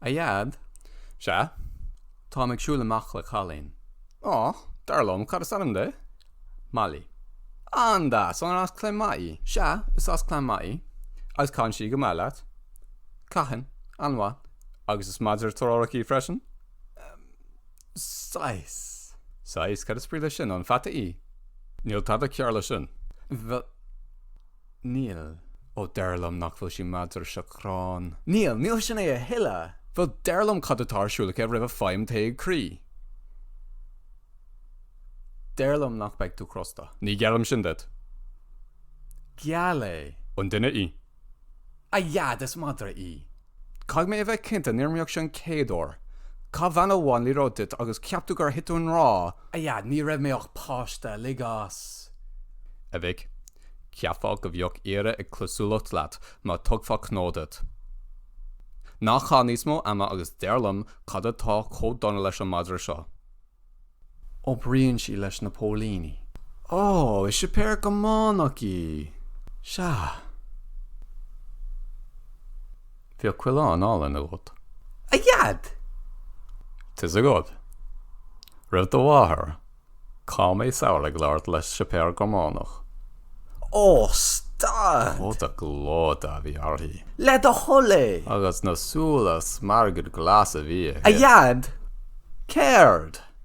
Ayad? Se? Tá ag siúla amach le chalín. Ó, darlum, cad is anam de? Mali. Anda, son as clem mai. Se, is as clan mai. As can si go melat. Cahan, anwa. Agus is madr tororaki freshen? Sais. Sais, cad is brila sin on fata I. Níl tad a cearla sin. Níl. Ó darlum nach fuil si madr sacrán. Níl sin é a hilla. Fel darlum cad atar siúla ke rif a faim teig crí. Derlum nach beg tú crosta. Ní gearm sin dit. Giale. On dinne I. Ayad is Madraí. Cag me a bheith cinnta nirmioch sin cédor. Ca van bháin lí rodit agus ceaptú gur hitún rá. Ayad, ní raibh mé och páiste ligas. A bheith, ceapá go bhioch ire ag closúlacht leat má tugfa cnódit. Nach chanismo ama agus darlum cad atá chód donna leis an madra seo. Obríonn sí leis na Pólíní. Ó, is sé péir go mánach í. Se. Bhío cuileán ála na lot. Ayad! Tis a god. Rud do bháthair. Cá mé saola leart leis sé péir go mánach. Ó, stad! Ó a glóda bhí arthaí. Le a cholle! Agus na súlas margad glas a bhí. Ayad! Caird!